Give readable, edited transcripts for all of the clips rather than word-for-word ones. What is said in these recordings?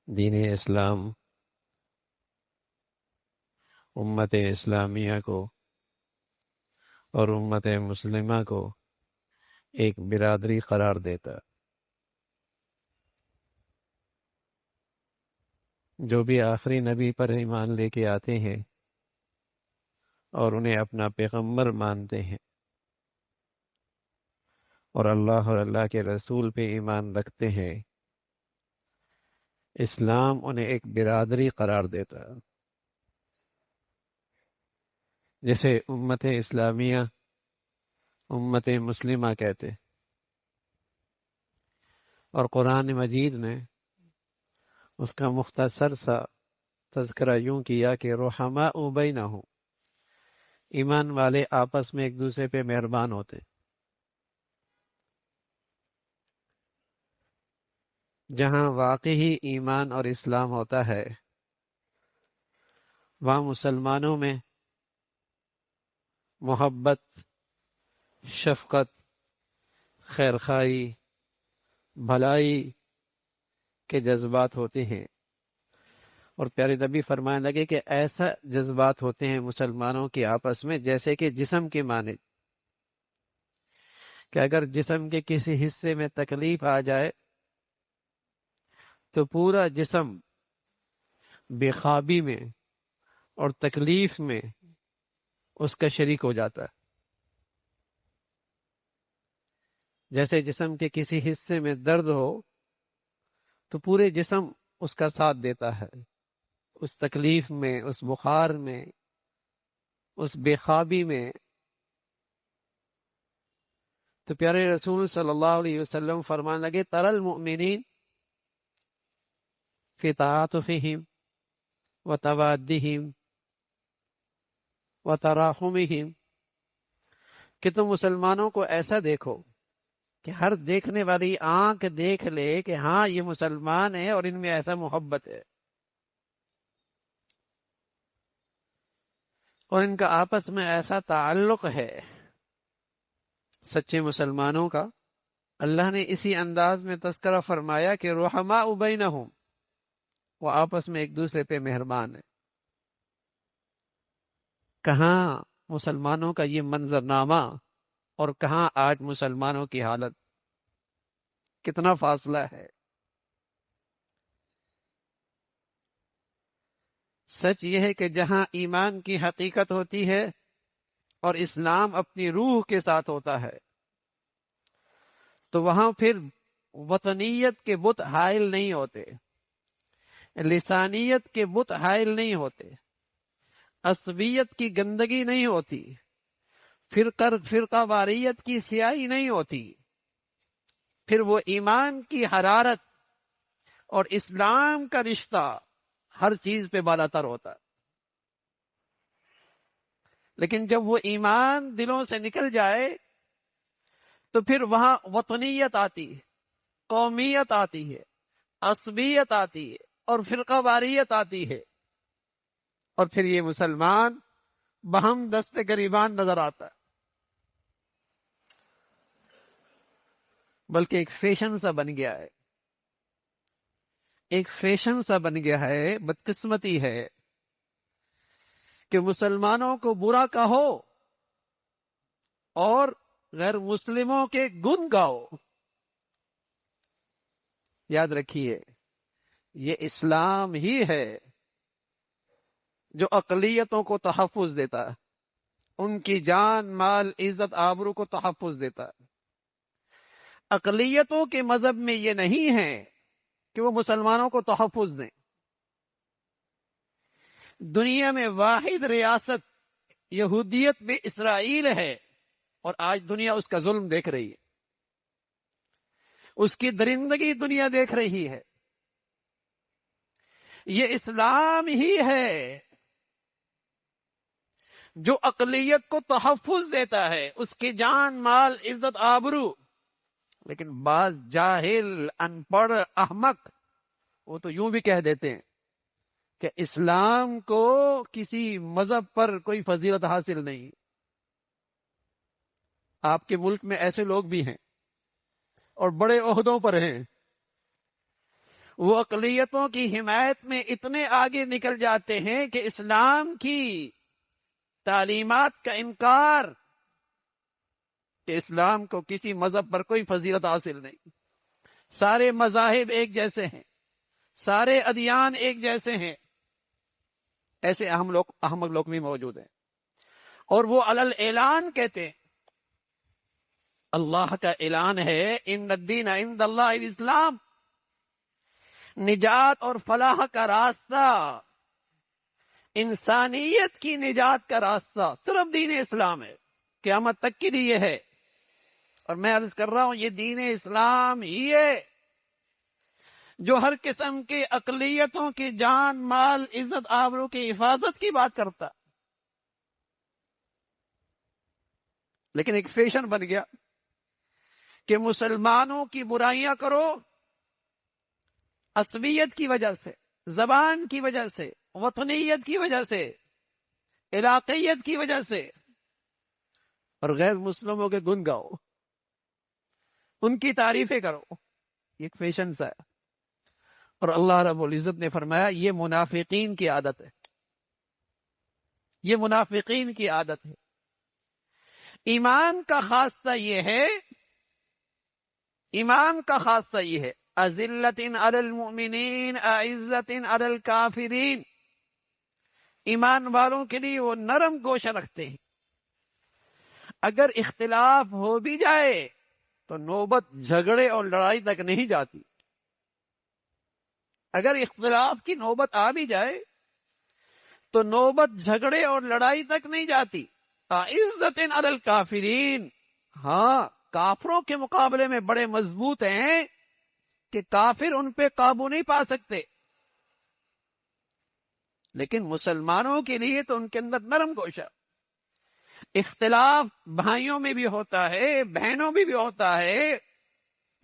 دین اسلام امت اسلامیہ کو اور امت مسلمہ کو ایک برادری قرار دیتا۔ جو بھی آخری نبی پر ایمان لے کے آتے ہیں اور انہیں اپنا پیغمبر مانتے ہیں اور اللہ کے رسول پہ ایمان رکھتے ہیں، اسلام انہیں ایک برادری قرار دیتا۔ جیسے امت اسلامیہ امت مسلمہ کہتے، اور قرآن مجید نے اس کا مختصر سا تذکرہ یوں کیا کہ رحماء بینہم، ایمان والے آپس میں ایک دوسرے پہ مہربان ہوتے۔ جہاں واقعی ایمان اور اسلام ہوتا ہے وہاں مسلمانوں میں محبت، شفقت، خیرخواہی، بھلائی کے جذبات ہوتے ہیں، اور پیارے نبی فرمانے لگے کہ ایسا جذبات ہوتے ہیں مسلمانوں کے آپس میں جیسے کہ جسم کے مانند، کہ اگر جسم کے کسی حصے میں تکلیف آ جائے تو پورا جسم بے خوابی میں اور تکلیف میں اس کا شریک ہو جاتا ہے۔ جیسے جسم کے کسی حصے میں درد ہو تو پورے جسم اس کا ساتھ دیتا ہے، اس تکلیف میں، اس بخار میں، اس بے خوابی میں۔ تو پیارے رسول صلی اللہ علیہ وسلم فرمانے لگے تری المؤمنین فی تعاطفہم وتوادہم وتراحمہم، کہ تم مسلمانوں کو ایسا دیکھو کہ ہر دیکھنے والی آنکھ دیکھ لے کہ ہاں یہ مسلمان ہے اور ان میں ایسا محبت ہے، اور ان کا آپس میں ایسا تعلق ہے سچے مسلمانوں کا۔ اللہ نے اسی انداز میں تذکرہ فرمایا کہ رحماء بینہم، وہ آپس میں ایک دوسرے پہ مہربان ہے۔ کہاں مسلمانوں کا یہ منظرنامہ اور کہاں آج مسلمانوں کی حالت، کتنا فاصلہ ہے۔ سچ یہ ہے کہ جہاں ایمان کی حقیقت ہوتی ہے اور اسلام اپنی روح کے ساتھ ہوتا ہے تو وہاں پھر وطنیت کے بت حائل نہیں ہوتے، لسانیت کے بت حائل نہیں ہوتے، عصبیت کی گندگی نہیں ہوتی، فرقہ واریت کی سیاہی نہیں ہوتی، پھر وہ ایمان کی حرارت اور اسلام کا رشتہ ہر چیز پہ بالا تر ہوتا ہے۔ لیکن جب وہ ایمان دلوں سے نکل جائے تو پھر وہاں وطنیت آتی ہے، قومیت آتی ہے، عصبیت آتی ہے اور فرقہ واریت آتی ہے، اور پھر یہ مسلمان بہم دست گریبان نظر آتا ہے، بلکہ ایک فیشن سا بن گیا ہے، ایک فیشن سا بن گیا ہے۔ بدقسمتی ہے کہ مسلمانوں کو برا کہو اور غیر مسلموں کے گن گاؤ۔ یاد رکھیے یہ اسلام ہی ہے جو اقلیتوں کو تحفظ دیتا ہے، ان کی جان، مال، عزت، آبرو کو تحفظ دیتا ہے۔ اقلیتوں کے مذہب میں یہ نہیں ہے کہ وہ مسلمانوں کو تحفظ دیں۔ دنیا میں واحد ریاست یہودیت میں اسرائیل ہے، اور آج دنیا اس کا ظلم دیکھ رہی ہے، اس کی درندگی دنیا دیکھ رہی ہے۔ یہ اسلام ہی ہے جو اقلیت کو تحفظ دیتا ہے، اس کی جان، مال، عزت، آبرو۔ لیکن بعض جاہل، ان پڑھ، احمق وہ تو یوں بھی کہہ دیتے ہیں کہ اسلام کو کسی مذہب پر کوئی فضیلت حاصل نہیں۔ آپ کے ملک میں ایسے لوگ بھی ہیں اور بڑے عہدوں پر ہیں، وہ اقلیتوں کی حمایت میں اتنے آگے نکل جاتے ہیں کہ اسلام کی تعلیمات کا انکار، کہ اسلام کو کسی مذہب پر کوئی فضیلت حاصل نہیں، سارے مذاہب ایک جیسے ہیں، سارے ادیان ایک جیسے ہیں، ایسے احمق لوگ بھی موجود ہیں۔ اور وہ علل اعلان کہتے ہیں، اللہ کا اعلان ہے ان الدین عند اللہ الاسلام، نجات اور فلاح کا راستہ، انسانیت کی نجات کا راستہ صرف دین اسلام ہے، قیامت تک کے لیے ہے۔ اور میں عرض کر رہا ہوں یہ دین اسلام ہی ہے جو ہر قسم کے اقلیتوں کی جان مال عزت آبرو کی حفاظت کی بات کرتا، لیکن ایک فیشن بن گیا کہ مسلمانوں کی برائیاں کرو عصبیت کی وجہ سے، زبان کی وجہ سے، وطنیت کی وجہ سے، علاقیت کی وجہ سے، اور غیر مسلموں کے گن گاؤ، ان کی تعریفیں کرو، یہ ایک فیشن سا ہے۔ اور اللہ رب العزت نے فرمایا یہ منافقین کی عادت ہے، یہ منافقین کی عادت ہے۔ ایمان کا خاصہ یہ ہے، ایمان کا خاصہ یہ ہے، اذلۃ علی المؤمنین اعزۃ علی الکافرین، ایمان والوں کے لیے وہ نرم گوشہ رکھتے ہیں، اگر اختلاف ہو بھی جائے تو نوبت جھگڑے اور لڑائی تک نہیں جاتی، اگر اختلاف کی نوبت آ بھی جائے تو نوبت جھگڑے اور لڑائی تک نہیں جاتی۔ اعزۃ علی الکافرین، ہاں کافروں کے مقابلے میں بڑے مضبوط ہیں کہ کافر ان پہ قابو نہیں پا سکتے، لیکن مسلمانوں کے لیے تو ان کے اندر نرم گوشہ، اختلاف بھائیوں میں بھی ہوتا ہے، بہنوں میں بھی ہوتا ہے،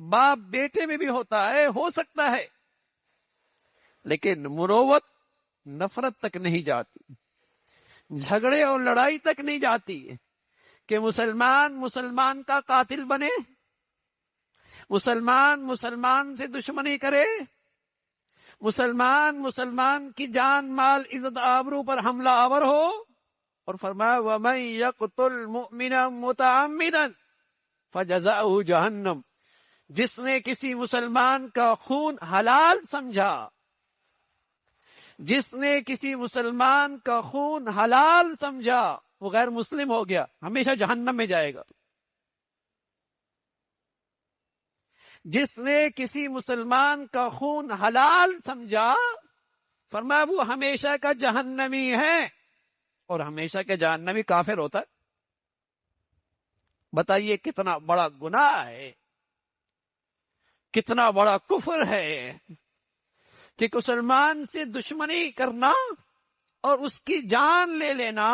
باپ بیٹے میں بھی ہوتا ہے، ہو سکتا ہے، لیکن مروت نفرت تک نہیں جاتی، جھگڑے اور لڑائی تک نہیں جاتی کہ مسلمان کا قاتل بنے، مسلمان سے دشمنی کرے، مسلمان کی جان مال عزت آبرو پر حملہ آور ہو۔ اور فرمایا وَمَن يَقْتُلْ مُؤْمِنًا مُتَعَمِّدًا فَجَزَاؤُهُ جَهَنَّمْ، جس نے کسی مسلمان کا خون حلال سمجھا، جس نے کسی مسلمان کا خون حلال سمجھا، وہ غیر مسلم ہو گیا، ہمیشہ جہنم میں جائے گا۔ جس نے کسی مسلمان کا خون حلال سمجھا، فرمایا وہ ہمیشہ کا جہنمی ہے۔ اور ہمیشہ کا جہنمی کافر ہوتا ہے؟ بتائیے کتنا بڑا گناہ ہے، کتنا بڑا کفر ہے کہ مسلمان سے دشمنی کرنا اور اس کی جان لے لینا،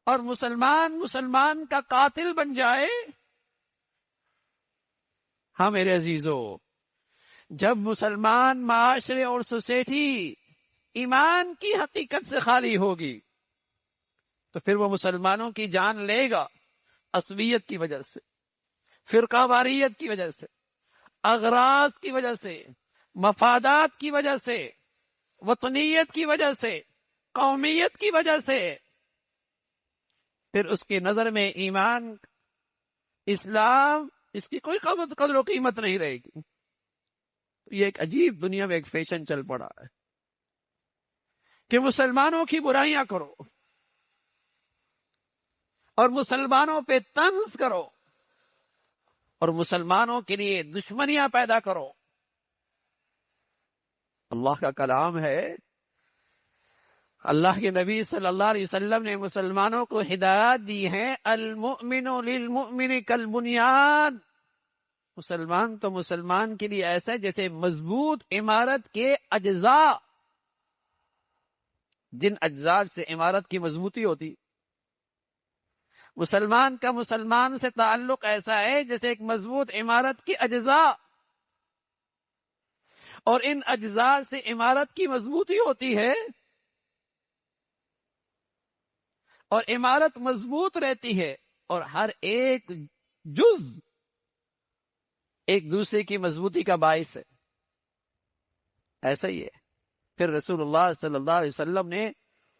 اور مسلمان کا قاتل بن جائے۔ ہاں میرے عزیزو، جب مسلمان معاشرے اور سوسائٹی ایمان کی حقیقت سے خالی ہوگی تو پھر وہ مسلمانوں کی جان لے گا، عصبیت کی وجہ سے، فرقہ واریت کی وجہ سے، اغراض کی وجہ سے، مفادات کی وجہ سے، وطنیت کی وجہ سے، قومیت کی وجہ سے، پھر اس کی نظر میں ایمان، اسلام، اس کی کوئی قدر و قیمت نہیں رہے گی۔ یہ ایک عجیب دنیا میں ایک فیشن چل پڑا ہے کہ مسلمانوں کی برائیاں کرو اور مسلمانوں پہ طنز کرو اور مسلمانوں کے لیے دشمنیاں پیدا کرو۔ اللہ کا کلام ہے، اللہ کے نبی صلی اللہ علیہ وسلم نے مسلمانوں کو ہدایات دی ہے، المؤمن للمؤمن کالبنیان، مسلمان تو مسلمان کے لیے ایسا ہے جیسے مضبوط عمارت کے اجزاء، جن اجزاء سے عمارت کی مضبوطی ہوتی، مسلمان کا مسلمان سے تعلق ایسا ہے جیسے ایک مضبوط عمارت کی اجزاء، اور ان اجزاء سے عمارت کی مضبوطی ہوتی ہے، اور عمارت مضبوط رہتی ہے، اور ہر ایک جز ایک دوسرے کی مضبوطی کا باعث ہے. ایسا ہی ہے. پھر رسول اللہ صلی اللہ علیہ وسلم نے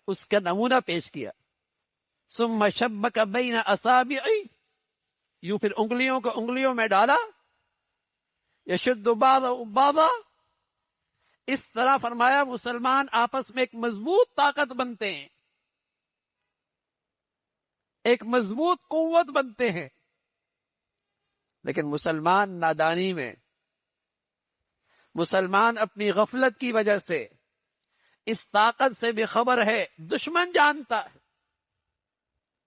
اس کا نمونہ پیش کیا. ثم شبک بین اصابعی، یوں پھر انگلیوں کو انگلیوں میں ڈالا. یشد بعض بعضا، اس طرح فرمایا مسلمان آپس میں ایک مضبوط طاقت بنتے ہیں، ایک مضبوط قوت بنتے ہیں. لیکن مسلمان نادانی میں، مسلمان اپنی غفلت کی وجہ سے اس طاقت سے بے خبر ہے. دشمن جانتا ہے،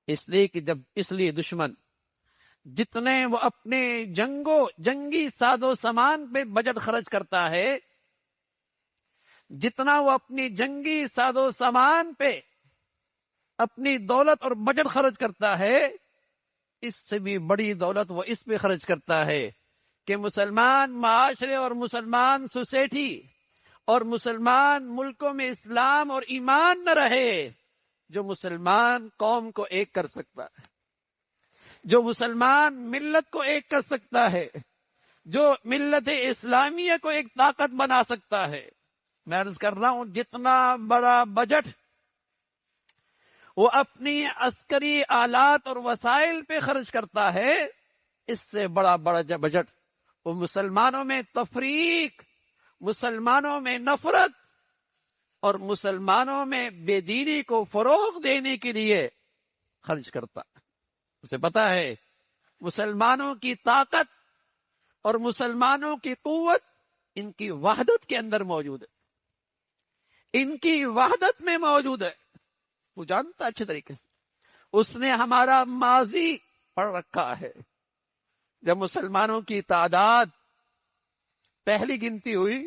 اس لیے دشمن جتنے وہ اپنے جنگی ساز و سامان پہ بجٹ خرچ کرتا ہے، جتنا وہ اپنی جنگی ساز و سامان پہ اپنی دولت اور بجٹ خرچ کرتا ہے، اس سے بھی بڑی دولت وہ اس پہ خرچ کرتا ہے کہ مسلمان معاشرے اور مسلمان سوسائٹی اور مسلمان ملکوں میں اسلام اور ایمان نہ رہے. جو مسلمان قوم کو ایک کر سکتا ہے، جو مسلمان ملت کو ایک کر سکتا ہے، جو ملت اسلامیہ کو ایک طاقت بنا سکتا ہے. میں عرض کر رہا ہوں جتنا بڑا بجٹ وہ اپنی عسکری آلات اور وسائل پہ خرچ کرتا ہے، اس سے بڑا بجٹ وہ مسلمانوں میں تفریق، مسلمانوں میں نفرت اور مسلمانوں میں بے دینی کو فروغ دینے کے لیے خرچ کرتا ہے. اسے پتا ہے مسلمانوں کی طاقت اور مسلمانوں کی قوت ان کی وحدت کے اندر موجود ہے، ان کی وحدت میں موجود ہے. وہ جانتا اچھے طریقے سے. اس نے ہمارا ماضی پڑھ رکھا ہے. جب مسلمانوں کی تعداد پہلی گنتی ہوئی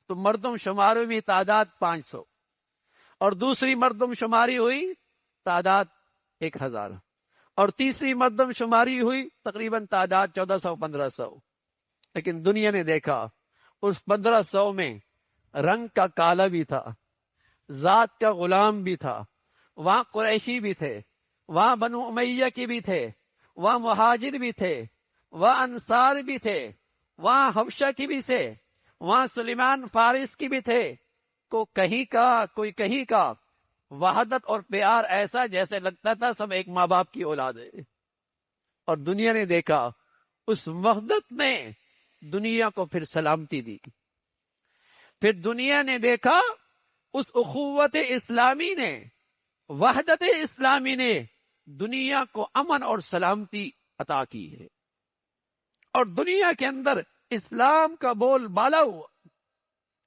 تو مردم شماری میں تعداد 500 اور دوسری مردم شماری ہوئی تعداد 1000 اور تیسری مردم شماری ہوئی تقریباً تعداد 1400-1500. لیکن دنیا نے دیکھا اس 1500 میں رنگ کا کالا بھی تھا، ذات کا غلام بھی تھا. وہاں قریشی بھی تھے، وہاں بنو امیہ کی بھی تھے، وہاں مہاجر بھی تھے، وہاں انصار بھی تھے، وہاں حبشہ کی بھی تھے، وہاں سلیمان فارس کی بھی تھے. کوئی کہیں کا وحدت اور پیار ایسا جیسے لگتا تھا سب ایک ماں باپ کی اولاد ہے. اور دنیا نے دیکھا اس وحدت میں دنیا کو پھر سلامتی دی. پھر دنیا نے دیکھا اس اخوت اسلامی نے، وحدت اسلامی نے دنیا کو امن اور سلامتی عطا کی ہے، اور دنیا کے اندر اسلام کا بول بالا ہوا.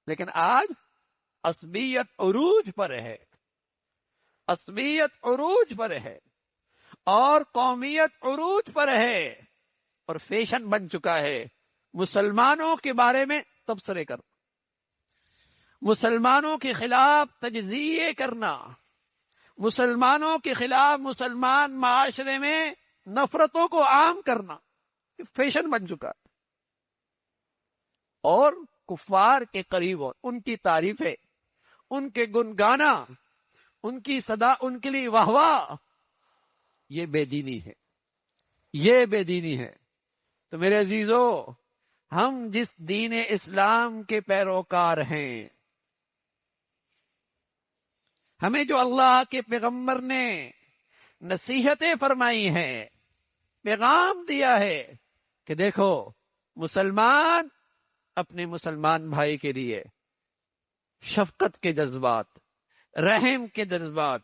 لیکن آج عصبیت عروج پر ہے، عصبیت عروج پر ہے اور قومیت عروج پر ہے، اور فیشن بن چکا ہے مسلمانوں کے بارے میں تبصرے کرنا، مسلمانوں کے خلاف تجزیے کرنا، مسلمانوں کے خلاف مسلمان معاشرے میں نفرتوں کو عام کرنا. فیشن بن چکا ہے. اور کفار کے قریب اور ان کی تعریفیں، ان کے گنگانا، ان کی صدا، ان کے لیے واہ واہ، یہ بے دینی ہے، یہ بے دینی ہے. تو میرے عزیزو، ہم جس دین اسلام کے پیروکار ہیں، ہمیں جو اللہ کے پیغمبر نے نصیحتیں فرمائی ہیں، پیغام دیا ہے کہ دیکھو مسلمان اپنے مسلمان بھائی کے لیے شفقت کے جذبات، رحم کے جذبات،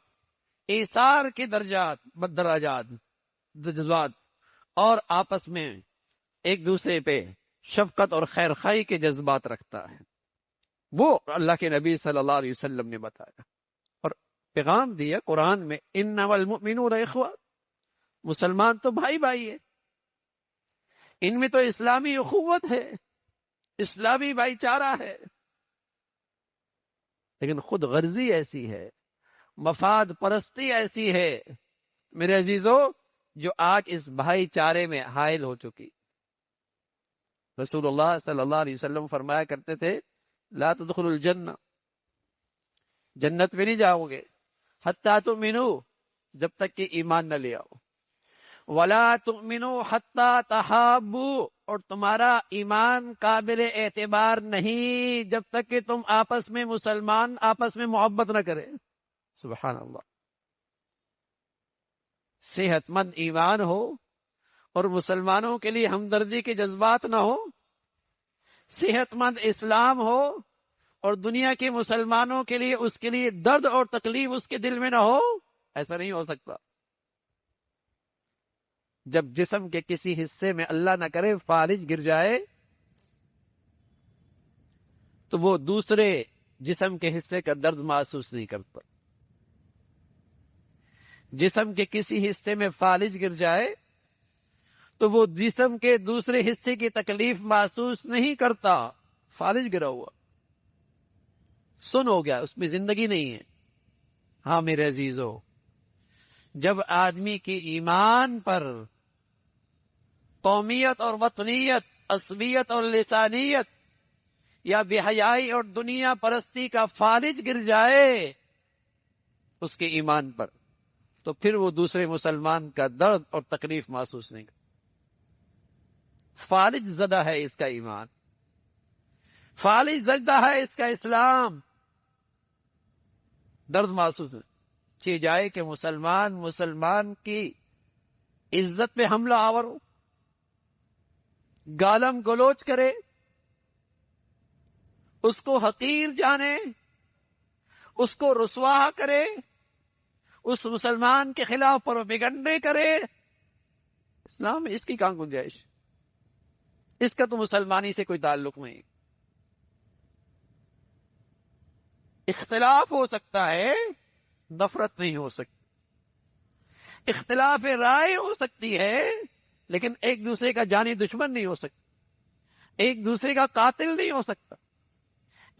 ایثار کے جذبات اور آپس میں ایک دوسرے پہ شفقت اور خیر خواہی کے جذبات رکھتا ہے. وہ اللہ کے نبی صلی اللہ علیہ وسلم نے بتایا اور پیغام دیا قرآن میں، انما المؤمنون اخوہ، مسلمان تو بھائی بھائی ہے، ان میں تو اسلامی اخوت ہے، اسلامی بھائی چارہ ہے. لیکن خود غرضی ایسی ہے، مفاد پرستی ایسی ہے میرے عزیزو، جو آج اس بھائی چارے میں حائل ہو چکی. رسول اللہ صلی اللہ علیہ وسلم فرمایا کرتے تھے، لا تدخلوا الجنہ، جنت میں نہیں جاؤ گے، حتی تؤمنو، جب تک کہ ایمان نہ لے آؤ، ولا تؤمنو حتی تحابو، اور تمہارا ایمان قابل اعتبار نہیں جب تک کہ تم آپس میں مسلمان آپس میں محبت نہ کریں. سبحان اللہ. صحت مند ایمان ہو اور مسلمانوں کے لیے ہمدردی کے جذبات نہ ہو، صحت مند اسلام ہو اور دنیا کے مسلمانوں کے لیے اس کے لیے درد اور تکلیف اس کے دل میں نہ ہو، ایسا نہیں ہو سکتا. جب جسم کے کسی حصے میں اللہ نہ کرے فالج گر جائے تو وہ دوسرے جسم کے حصے کا درد محسوس نہیں کرتا. جسم کے کسی حصے میں فالج گر جائے تو وہ جسم کے دوسرے حصے کی تکلیف محسوس نہیں کرتا. فالج گرا ہوا سن ہو گیا، اس میں زندگی نہیں ہے. ہاں میرے عزیزو، جب آدمی کی ایمان پر قومیت اور وطنیت، عصبیت اور لسانیت یا بے حیائی اور دنیا پرستی کا فالج گر جائے اس کے ایمان پر، تو پھر وہ دوسرے مسلمان کا درد اور تکلیف محسوس نہیں کرتا. فالج زدہ ہے اس کا ایمان، فالج زدہ ہے اس کا اسلام. درد محسوس چی جائے کہ مسلمان کی عزت پہ حملہ آور ہو، گالم گلوچ کرے، اس کو حقیر جانے، اس کو رسوا کرے، اس مسلمان کے خلاف پروپیگنڈے کرے. اسلام میں اس کی کہاں گنجائش؟ اس کا تو مسلمانی سے کوئی تعلق نہیں. اختلاف ہو سکتا ہے، نفرت نہیں ہو سکتی. اختلاف رائے ہو سکتی ہے لیکن ایک دوسرے کا جانی دشمن نہیں ہو سکتا، ایک دوسرے کا قاتل نہیں ہو سکتا،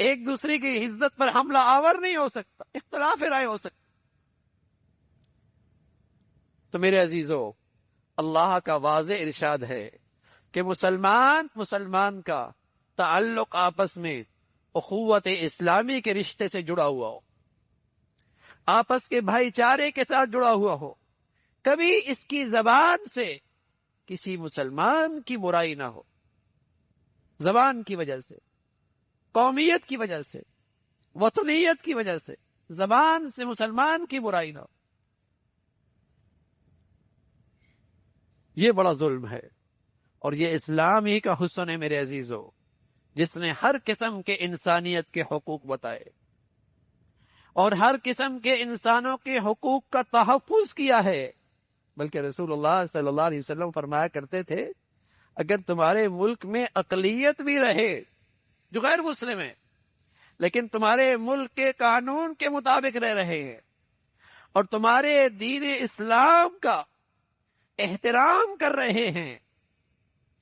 ایک دوسرے کی عزت پر حملہ آور نہیں ہو سکتا. اختلاف رائے ہو سکتا. تو میرے عزیزو، اللہ کا واضح ارشاد ہے کہ مسلمان کا تعلق آپس میں اخوت اسلامی کے رشتے سے جڑا ہوا ہو، آپس کے بھائی چارے کے ساتھ جڑا ہوا ہو. کبھی اس کی زبان سے کسی مسلمان کی برائی نہ ہو، زبان کی وجہ سے، قومیت کی وجہ سے، وطنیت کی وجہ سے زبان سے مسلمان کی برائی نہ ہو. یہ بڑا ظلم ہے، اور یہ اسلام ہی کا حسن ہے میرے عزیزو، جس نے ہر قسم کے انسانیت کے حقوق بتائے اور ہر قسم کے انسانوں کے حقوق کا تحفظ کیا ہے. بلکہ رسول اللہ صلی اللہ علیہ وسلم فرمایا کرتے تھے، اگر تمہارے ملک میں اقلیت بھی رہے جو غیر مسلم ہے لیکن تمہارے ملک کے قانون کے مطابق رہ رہے ہیں اور تمہارے دین اسلام کا احترام کر رہے ہیں،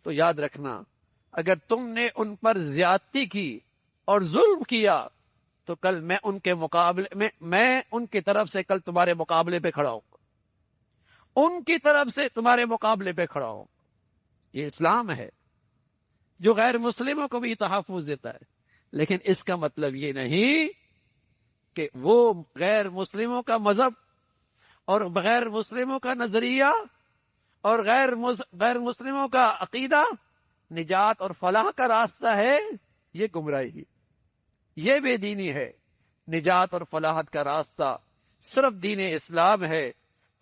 تو یاد رکھنا اگر تم نے ان پر زیادتی کی اور ظلم کیا تو کل میں ان کے مقابلے میں ان کی طرف سے کل تمہارے مقابلے پہ کھڑا ہوں، ان کی طرف سے تمہارے مقابلے پہ کھڑا ہوں. یہ اسلام ہے جو غیر مسلموں کو بھی تحفظ دیتا ہے، لیکن اس کا مطلب یہ نہیں کہ وہ غیر مسلموں کا مذہب اور غیر مسلموں کا نظریہ اور غیر مسلموں کا عقیدہ نجات اور فلاح کا راستہ ہے. یہ گمراہی، یہ بے دینی ہے. نجات اور فلاحت کا راستہ صرف دین اسلام ہے،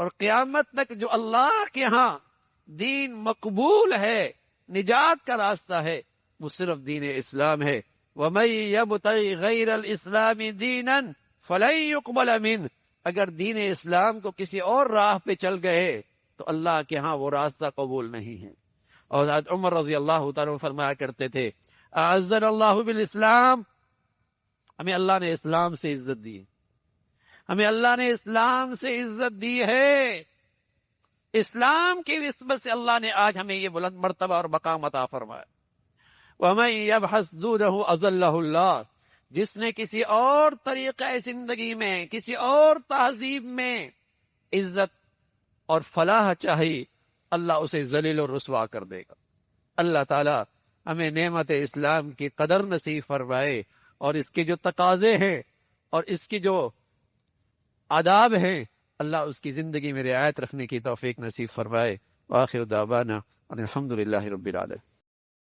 اور قیامت تک جو اللہ کے ہاں دین مقبول ہے، نجات کا راستہ ہے، وہ صرف دین اسلام ہے. وَمَن يَبْتَغِ غَيْرَ الْإِسْلَامِ دِينًا فَلَن يُقْبَلَ مِنْهُ. اگر دین اسلام کو کسی اور راہ پہ چل گئے تو اللہ کے ہاں وہ راستہ قبول نہیں ہے. اور حضرت عمر رضی اللہ تعالیٰ فرمایا کرتے تھے، اعزنا اللہ بالاسلام، ہمیں اللہ نے اسلام سے عزت دی، ہمیں اللہ نے اسلام سے عزت دی ہے. اسلام کی نسبت سے اللہ نے آج ہمیں یہ بلند مرتبہ اور مقام عطا فرمایا. وَمَن يَبْحَثْ دُونَهُ أَذَلَّهُ اللَّهُ. جس نے کسی اور طریقہ زندگی میں، کسی اور تہذیب میں عزت اور فلاح چاہی، اللہ اسے ذلیل و رسوا کر دے گا. اللہ تعالی ہمیں نعمت اسلام کی قدر نصیب فرمائے، اور اس کے جو تقاضے ہیں اور اس کی جو آداب ہیں، اللہ اس کی زندگی میں رعایت رکھنے کی توفیق نصیب فرمائے. وآخر دعوانا الحمد للہ رب العالمین.